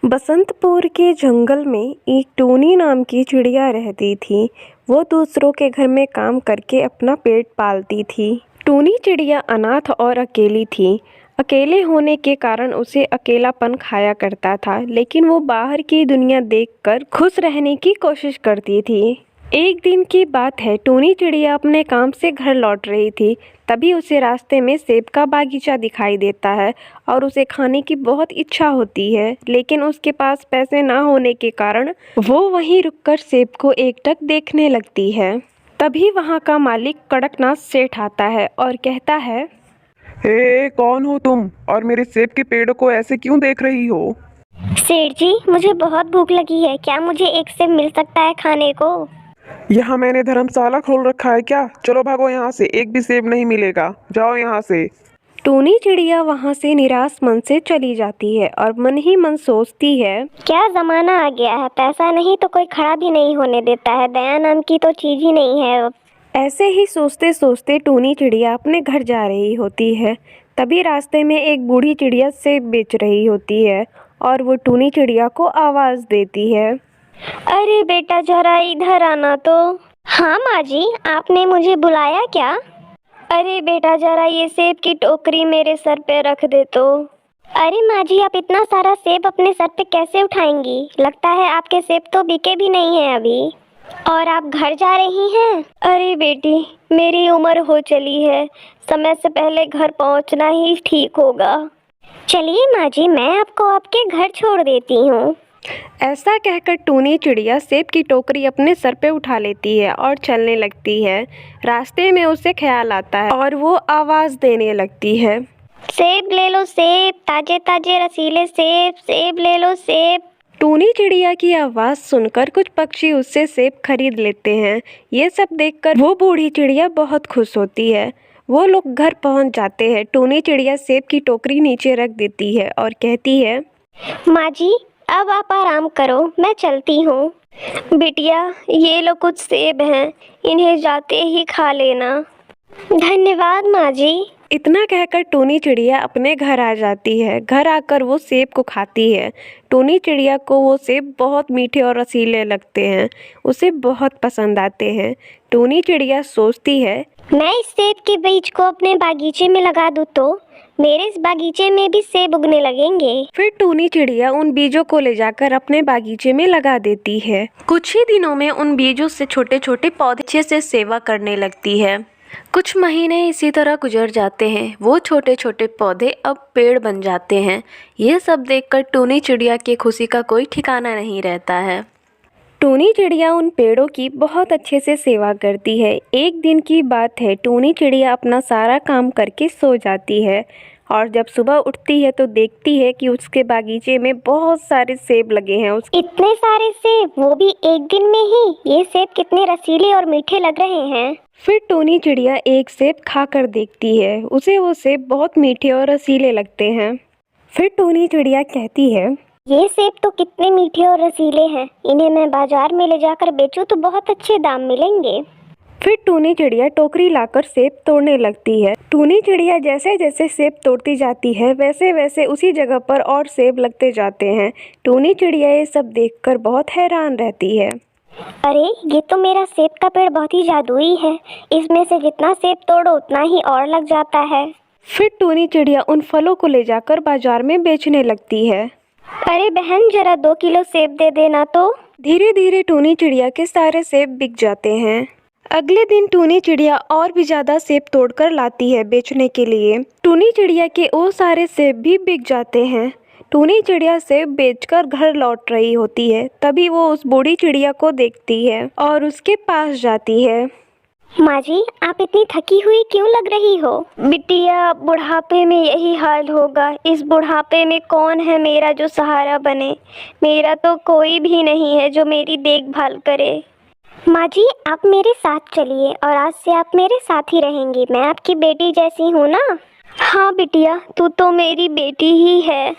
बसंतपुर के जंगल में एक टूनी नाम की चिड़िया रहती थी। वो दूसरों के घर में काम करके अपना पेट पालती थी। टूनी चिड़िया अनाथ और अकेली थी। अकेले होने के कारण उसे अकेलापन खाया करता था, लेकिन वो बाहर की दुनिया देखकर खुश रहने की कोशिश करती थी। एक दिन की बात है, टूनी चिड़िया अपने काम से घर लौट रही थी। तभी उसे रास्ते में सेब का बागीचा दिखाई देता है और उसे खाने की बहुत इच्छा होती है, लेकिन उसके पास पैसे ना होने के कारण वो वहीं रुककर सेब को एकटक देखने लगती है। तभी वहाँ का मालिक कड़कनाथ सेठ आता है और कहता है, हे, कौन हो तुम और मेरे सेब के पेड़ को ऐसे क्यों देख रही हो? सेठ जी, मुझे बहुत भूख लगी है। क्या मुझे एक सेब मिल सकता है खाने को? यहाँ मैंने धर्मशाला खोल रखा है क्या? चलो भागो यहाँ से, एक भी सेब नहीं मिलेगा, जाओ यहाँ से। टूनी चिड़िया वहाँ से निराश मन से चली जाती है और मन ही मन सोचती है, क्या जमाना आ गया है, पैसा नहीं तो कोई खड़ा भी नहीं होने देता है। दया नाम की तो चीज ही नहीं है अब। ऐसे ही सोचते सोचते टूनी चिड़िया अपने घर जा रही होती है। तभी रास्ते में एक बूढ़ी चिड़िया सेब बेच रही होती है और वो टूनी चिड़िया को आवाज देती है। अरे बेटा, जरा इधर आना तो। हाँ माँ जी, आपने मुझे बुलाया क्या? अरे बेटा, जरा ये सेब की टोकरी मेरे सर पे रख दे तो। अरे माँ जी, आप इतना सारा सेब अपने सर पे कैसे उठाएंगी? लगता है आपके सेब तो बिके भी नहीं है अभी। और आप घर जा रही हैं? अरे बेटी, मेरी उम्र हो चली है, समय से पहले घर पहुंचना ही ठीक होगा। चलिए माँ जी, मैं आपको आपके घर छोड़ देती हूँ। ऐसा कहकर टूनी चिड़िया सेब की टोकरी अपने सर पे उठा लेती है और चलने लगती है। रास्ते में उसे ख्याल आता है और वो आवाज देने लगती है, सेब ले लो सेब, ताजे ताजे रसीले सेब, सेब ले लो सेब। टूनी चिड़िया की आवाज़ सुनकर कुछ पक्षी उससे सेब खरीद लेते हैं। ये सब देखकर वो बूढ़ी चिड़िया बहुत खुश होती है। वो लोग घर पहुंच जाते हैं। टूनी चिड़िया सेब की टोकरी नीचे रख देती है और कहती है, माँ जी, अब आप आराम करो, मैं चलती हूँ। बिटिया, ये लो कुछ सेब हैं, इन्हें जाते ही खा लेना। धन्यवाद माँ जी। इतना कहकर टूनी चिड़िया अपने घर आ जाती है। घर आकर वो सेब को खाती है। टूनी चिड़िया को वो सेब बहुत मीठे और रसीले लगते हैं, उसे बहुत पसंद आते हैं। टूनी चिड़िया सोचती है, मैं इस सेब के बीज को अपने बागीचे में लगा दूँ तो मेरे इस बागीचे में भी सेब उगने लगेंगे। फिर टूनी चिड़िया उन बीजों को ले जाकर अपने बागीचे में लगा देती है। कुछ ही दिनों में उन बीजों से छोटे छोटे पौधे अच्छे से सेवा करने लगती है। कुछ महीने इसी तरह गुजर जाते हैं। वो छोटे छोटे पौधे अब पेड़ बन जाते हैं। ये सब देखकर टूनी चिड़िया की खुशी का कोई ठिकाना नहीं रहता है। टूनी चिड़िया उन पेड़ों की बहुत अच्छे से सेवा करती है। एक दिन की बात है, टूनी चिड़िया अपना सारा काम करके सो जाती है और जब सुबह उठती है तो देखती है कि उसके बागीचे में बहुत सारे सेब लगे हैं। इतने सारे सेब, वो भी एक दिन में ही? ये सेब कितने रसीले और मीठे लग रहे हैं। फिर टूनी चिड़िया एक सेब खाकर देखती है। उसे वो सेब बहुत मीठे और रसीले लगते हैं। फिर टूनी चिड़िया कहती है, ये सेब तो कितने मीठे और रसीले हैं, इन्हें मैं बाजार में ले जाकर बेचूं तो बहुत अच्छे दाम मिलेंगे। फिर टूनी चिड़िया टोकरी लाकर सेब तोड़ने लगती है। टूनी चिड़िया जैसे जैसे सेब तोड़ती जाती है, वैसे वैसे उसी जगह पर और सेब लगते जाते हैं। टूनी चिड़िया ये सब देखकर बहुत हैरान रहती है। अरे, ये तो मेरा सेब का पेड़ बहुत ही जादुई है। इसमें से जितना सेब तोड़ो उतना ही और लग जाता है। फिर टूनी चिड़िया उन फलों को ले जाकर बाजार में बेचने लगती है। अरे बहन, जरा 2 किलो सेब दे देना तो। धीरे धीरे टूनी चिड़िया के सारे सेब बिक जाते हैं। अगले दिन टूनी चिड़िया और भी ज्यादा सेब तोड़कर लाती है बेचने के लिए। टूनी चिड़िया के वो सारे सेब भी बिक जाते हैं। टूनी चिड़िया सेब बेचकर घर लौट रही होती है। तभी वो उस बूढ़ी चिड़िया को देखती है और उसके पास जाती है। माँ जी, आप इतनी थकी हुई क्यों लग रही हो? बिटिया, बुढ़ापे में यही हाल होगा। इस बुढ़ापे में कौन है मेरा जो सहारा बने? मेरा तो कोई भी नहीं है जो मेरी देखभाल करे। माँ जी, आप मेरे साथ चलिए और आज से आप मेरे साथ ही रहेंगी। मैं आपकी बेटी जैसी हूँ ना? हाँ बिटिया, तू तो मेरी बेटी ही है।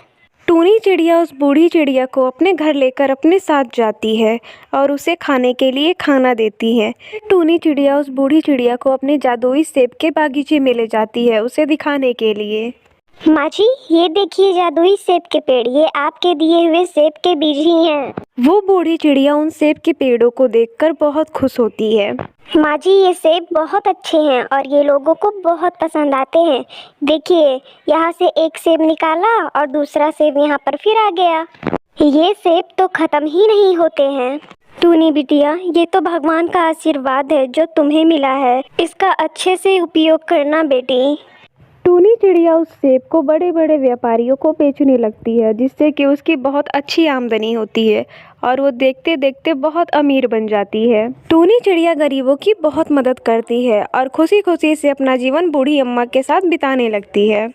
टूनी चिड़िया उस बूढ़ी चिड़िया को अपने घर लेकर अपने साथ जाती है और उसे खाने के लिए खाना देती है। टूनी चिड़िया उस बूढ़ी चिड़िया को अपने जादुई सेब के बागीचे में ले जाती है उसे दिखाने के लिए। माँ जी, ये देखिए जादुई सेब के पेड़, ये आपके दिए हुए सेब के बीज ही हैं। वो बूढ़ी चिड़िया उन सेब के पेड़ों को देखकर बहुत खुश होती है। माँ जी, ये सेब बहुत अच्छे हैं और ये लोगों को बहुत पसंद आते हैं। देखिए, यहाँ से एक सेब निकाला और दूसरा सेब यहाँ पर फिर आ गया। ये सेब तो खत्म ही नहीं होते हैं। टूनी बिटिया, ये तो भगवान का आशीर्वाद है जो तुम्हें मिला है। इसका अच्छे से उपयोग करना बेटी। टूनी चिड़िया उस सेब को बड़े बड़े व्यापारियों को बेचने लगती है, जिससे कि उसकी बहुत अच्छी आमदनी होती है और वो देखते देखते बहुत अमीर बन जाती है। टूनी चिड़िया गरीबों की बहुत मदद करती है और खुशी खुशी से अपना जीवन बूढ़ी अम्मा के साथ बिताने लगती है।